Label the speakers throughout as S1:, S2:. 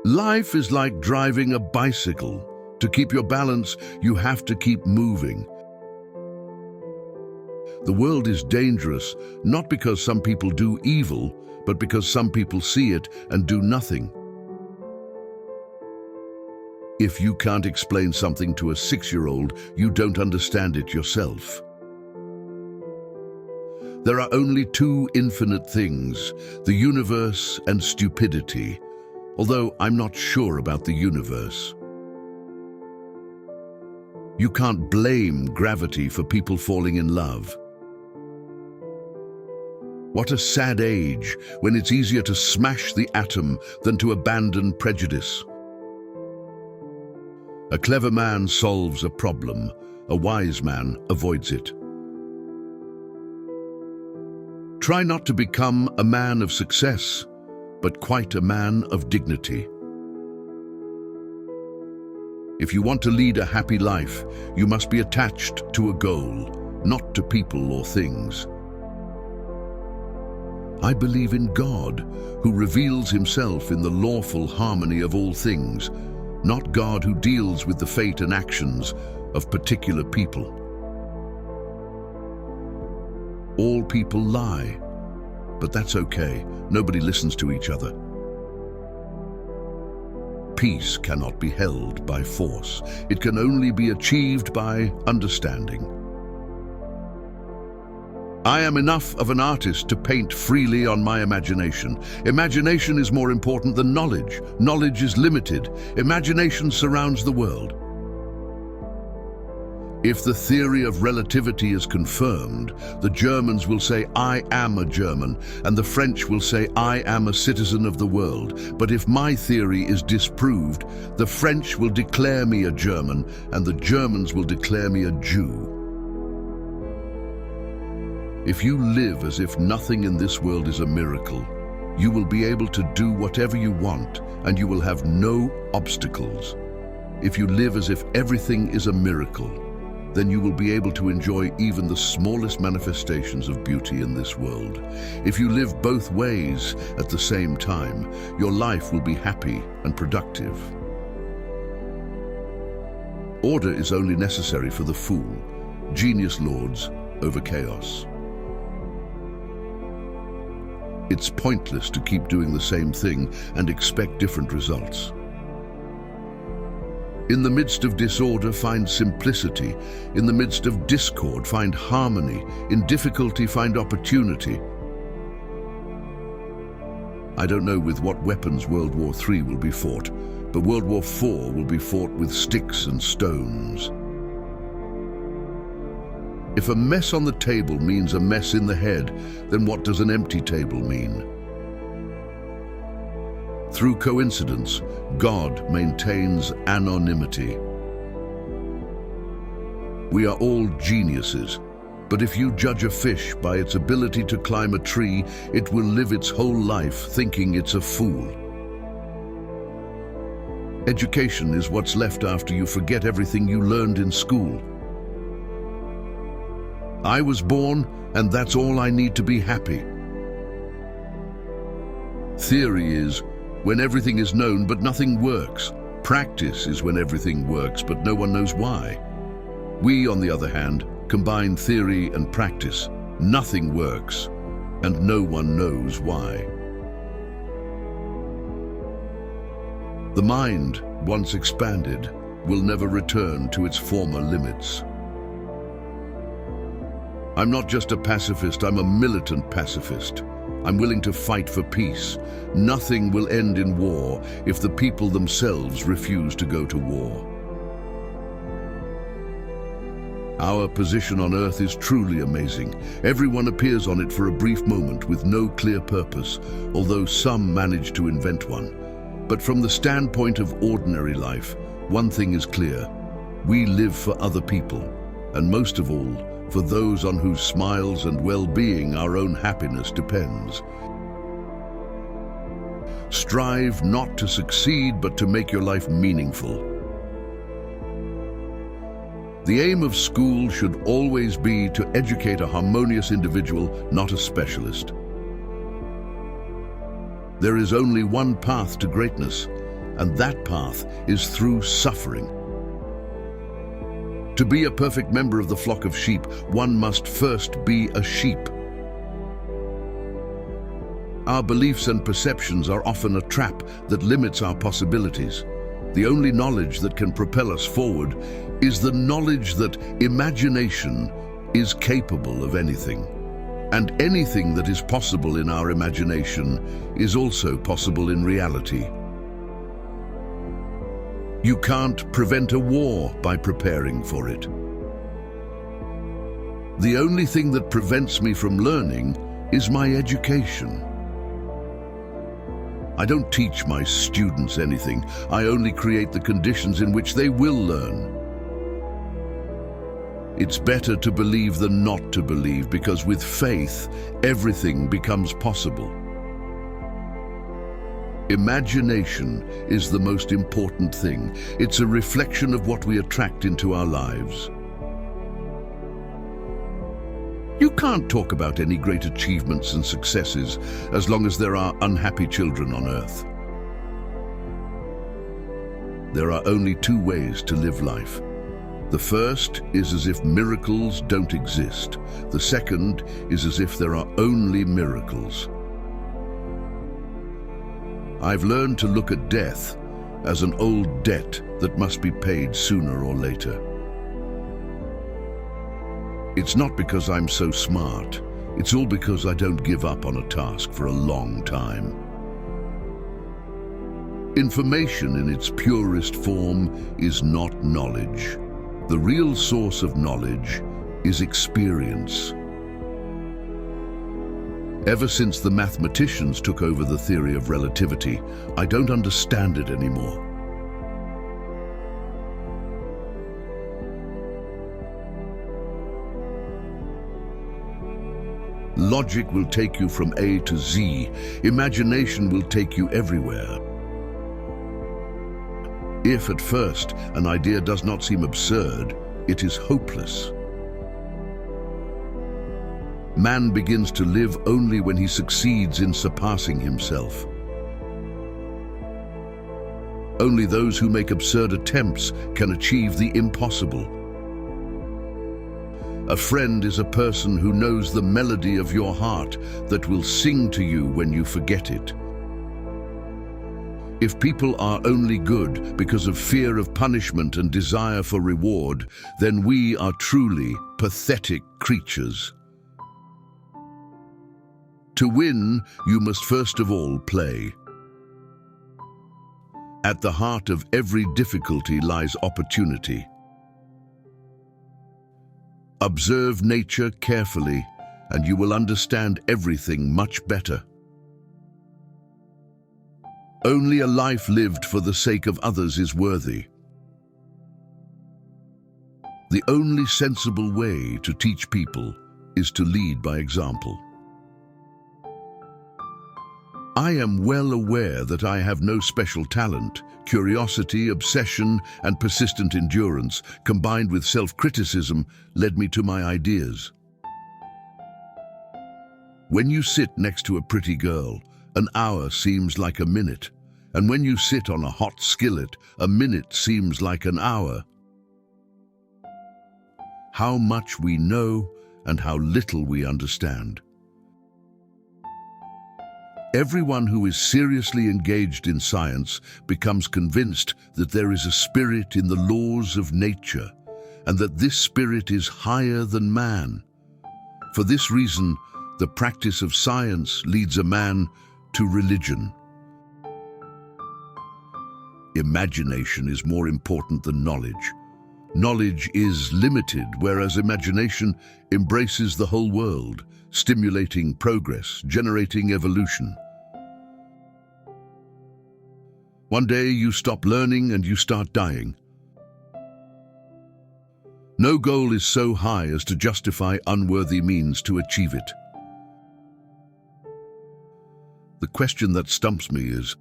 S1: Life is like driving a bicycle. To keep your balance, you have to keep moving. The world is dangerous, not because some people do evil, but because some people see it and do nothing. If you can't explain something to a 6-year-old, you don't understand it yourself. There are only two infinite things, the universe and stupidity, although I'm not sure about the universe. You can't blame gravity for people falling in love. What a sad age when it's easier to smash the atom than to abandon prejudice. A clever man solves a problem, a wise man avoids it. Try not to become a man of success, but quite a man of dignity. If you want to lead a happy life, you must be attached to a goal, not to people or things. I believe in God, who reveals himself in the lawful harmony of all things, not God who deals with the fate and actions of particular people. All people lie, but that's okay. Nobody listens to each other. Peace cannot be held by force. It can only be achieved by understanding. I am enough of an artist to paint freely on my imagination. Imagination is more important than knowledge. Knowledge is limited. Imagination surrounds the world. If the theory of relativity is confirmed, the Germans will say, "I am a German," and the French will say, "I am a citizen of the world." But if my theory is disproved, the French will declare me a German, and the Germans will declare me a Jew. If you live as if nothing in this world is a miracle, you will be able to do whatever you want, and you will have no obstacles. If you live as if everything is a miracle, then you will be able to enjoy even the smallest manifestations of beauty in this world. If you live both ways at the same time, your life will be happy and productive. Order is only necessary for the fool. Genius lords over chaos. It's pointless to keep doing the same thing and expect different results. In the midst of disorder, find simplicity. In the midst of discord, find harmony. In difficulty, find opportunity. I don't know with what weapons World War III will be fought, but World War IV will be fought with sticks and stones. If a mess on the table means a mess in the head, then what does an empty table mean? Through coincidence, God maintains anonymity. We are all geniuses, but if you judge a fish by its ability to climb a tree, it will live its whole life thinking it's a fool. Education is what's left after you forget everything you learned in school. I was born, and that's all I need to be happy. Theory is when everything is known but nothing works. Practice is when everything works but no one knows why. We, on the other hand, combine theory and practice. Nothing works, and no one knows why. The mind, once expanded, will never return to its former limits. I'm not just a pacifist, I'm a militant pacifist. I'm willing to fight for peace. Nothing will end in war if the people themselves refuse to go to war. Our position on Earth is truly amazing. Everyone appears on it for a brief moment with no clear purpose, although some manage to invent one. But from the standpoint of ordinary life, one thing is clear. We live for other people, and most of all, for those on whose smiles and well-being our own happiness depends. Strive not to succeed, but to make your life meaningful. The aim of school should always be to educate a harmonious individual, not a specialist. There is only one path to greatness, and that path is through suffering. To be a perfect member of the flock of sheep, one must first be a sheep. Our beliefs and perceptions are often a trap that limits our possibilities. The only knowledge that can propel us forward is the knowledge that imagination is capable of anything. And anything that is possible in our imagination is also possible in reality. You can't prevent a war by preparing for it. The only thing that prevents me from learning is my education. I don't teach my students anything. I only create the conditions in which they will learn. It's better to believe than not to believe, because with faith, everything becomes possible. Imagination is the most important thing. It's a reflection of what we attract into our lives. You can't talk about any great achievements and successes as long as there are unhappy children on earth. There are only two ways to live life. The first is as if miracles don't exist. The second is as if there are only miracles. I've learned to look at death as an old debt that must be paid sooner or later. It's not because I'm so smart. It's all because I don't give up on a task for a long time. Information in its purest form is not knowledge. The real source of knowledge is experience. Ever since the mathematicians took over the theory of relativity, I don't understand it anymore. Logic will take you from A to Z. Imagination will take you everywhere. If at first an idea does not seem absurd, it is hopeless. Man begins to live only when he succeeds in surpassing himself. Only those who make absurd attempts can achieve the impossible. A friend is a person who knows the melody of your heart that will sing to you when you forget it. If people are only good because of fear of punishment and desire for reward, then we are truly pathetic creatures. To win, you must first of all play. At the heart of every difficulty lies opportunity. Observe nature carefully, and you will understand everything much better. Only a life lived for the sake of others is worthy. The only sensible way to teach people is to lead by example. I am well aware that I have no special talent. Curiosity, obsession, and persistent endurance, combined with self-criticism, led me to my ideas. When you sit next to a pretty girl, an hour seems like a minute. And when you sit on a hot skillet, a minute seems like an hour. How much we know and how little we understand. Everyone who is seriously engaged in science becomes convinced that there is a spirit in the laws of nature, and that this spirit is higher than man. For this reason, the practice of science leads a man to religion. Imagination is more important than knowledge. Knowledge is limited, whereas imagination embraces the whole world, stimulating progress, generating evolution. One day you stop learning and you start dying. No goal is so high as to justify unworthy means to achieve it. The question that stumps me is,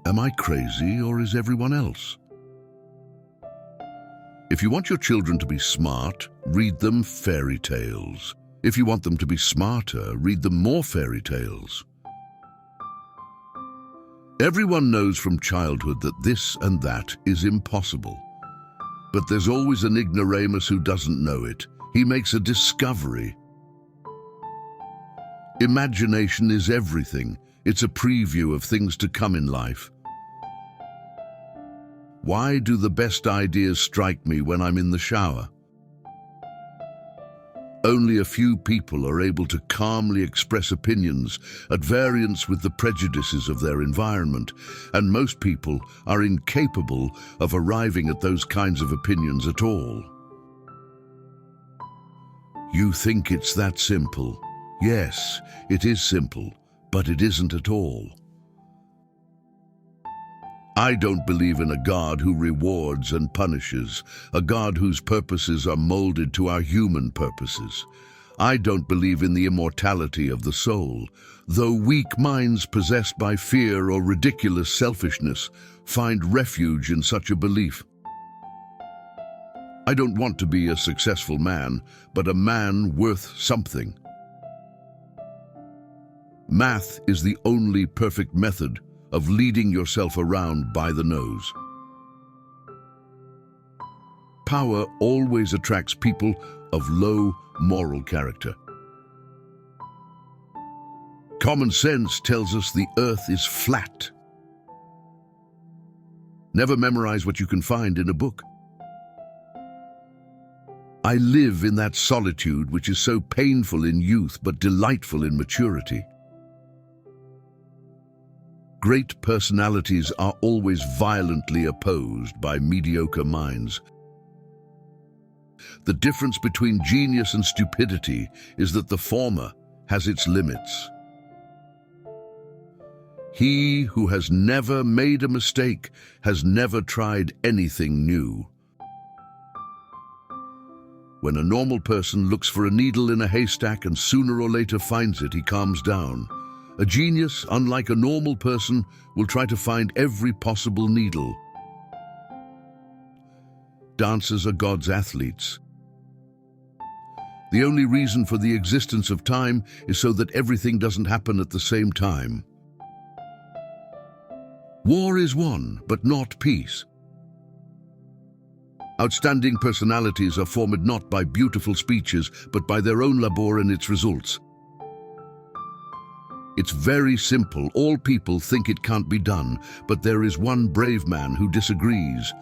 S1: am I crazy or is everyone else? If you want your children to be smart, read them fairy tales. If you want them to be smarter, read them more fairy tales. Everyone knows from childhood that this and that is impossible. But there's always an ignoramus who doesn't know it. He makes a discovery. Imagination is everything. It's a preview of things to come in life. Why do the best ideas strike me when I'm in the shower? Only a few people are able to calmly express opinions at variance with the prejudices of their environment, and most people are incapable of arriving at those kinds of opinions at all. You think it's that simple? Yes, it is simple, but it isn't at all. I don't believe in a God who rewards and punishes, a God whose purposes are molded to our human purposes. I don't believe in the immortality of the soul, though weak minds possessed by fear or ridiculous selfishness find refuge in such a belief. I don't want to be a successful man, but a man worth something. Math is the only perfect method of leading yourself around by the nose. Power always attracts people of low moral character. Common sense tells us the earth is flat. Never memorize what you can find in a book. I live in that solitude which is so painful in youth but delightful in maturity. Great personalities are always violently opposed by mediocre minds. The difference between genius and stupidity is that the former has its limits. He who has never made a mistake has never tried anything new. When a normal person looks for a needle in a haystack and sooner or later finds it, he calms down. A genius, unlike a normal person, will try to find every possible needle. Dancers are God's athletes. The only reason for the existence of time is so that everything doesn't happen at the same time. War is won, but not peace. Outstanding personalities are formed not by beautiful speeches, but by their own labor and its results. It's very simple. All people think it can't be done, but there is one brave man who disagrees.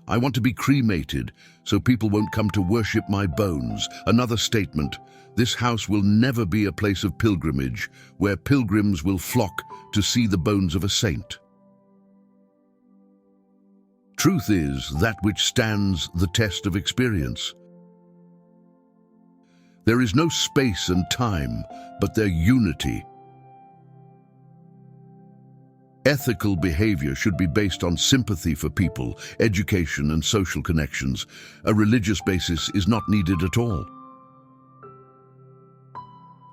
S1: I want to be cremated so people won't come to worship my bones. Another statement: this house will never be a place of pilgrimage where pilgrims will flock to see the bones of a saint. Truth is that which stands the test of experience. There is no space and time, but their unity. Ethical behavior should be based on sympathy for people, education, and social connections. A religious basis is not needed at all.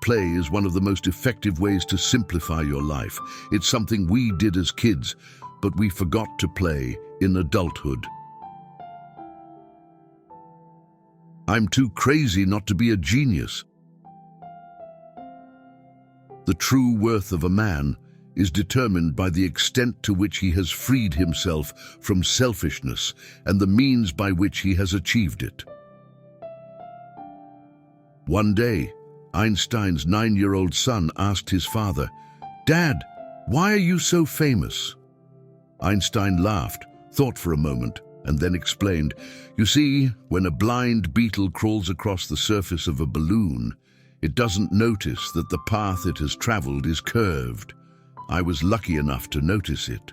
S1: Play is one of the most effective ways to simplify your life. It's something we did as kids, but we forgot to play in adulthood. I'm too crazy not to be a genius. The true worth of a man is determined by the extent to which he has freed himself from selfishness and the means by which he has achieved it. One day, Einstein's 9-year-old son asked his father, "Dad, why are you so famous?" Einstein laughed, thought for a moment, and then explained, "You see, when a blind beetle crawls across the surface of a balloon, it doesn't notice that the path it has traveled is curved. I was lucky enough to notice it."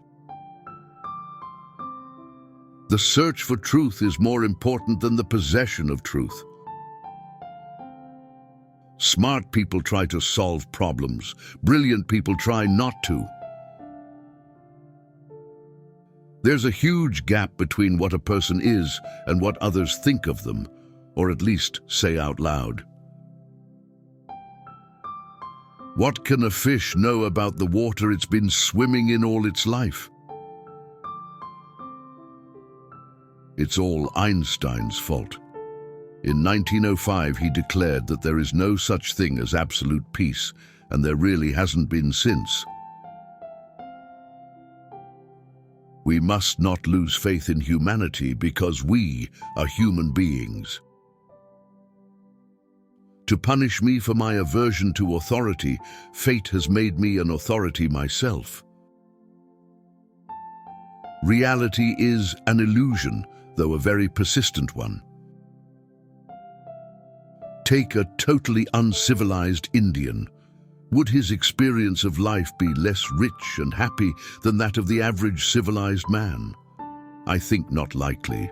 S1: The search for truth is more important than the possession of truth. Smart people try to solve problems. Brilliant people try not to. There's a huge gap between what a person is and what others think of them, or at least say out loud. What can a fish know about the water it's been swimming in all its life? It's all Einstein's fault. In 1905, he declared that there is no such thing as absolute peace, and there really hasn't been since. We must not lose faith in humanity because we are human beings. To punish me for my aversion to authority, fate has made me an authority myself. Reality is an illusion, though a very persistent one. Take a totally uncivilized Indian. Would his experience of life be less rich and happy than that of the average civilized man? I think not likely.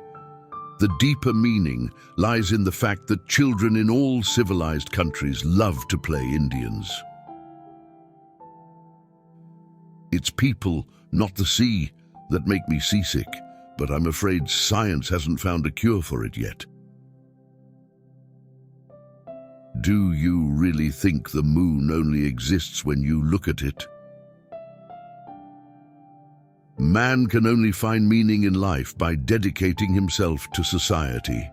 S1: The deeper meaning lies in the fact that children in all civilized countries love to play Indians. It's people, not the sea, that make me seasick, but I'm afraid science hasn't found a cure for it yet. Do you really think the moon only exists when you look at it? Man can only find meaning in life by dedicating himself to society.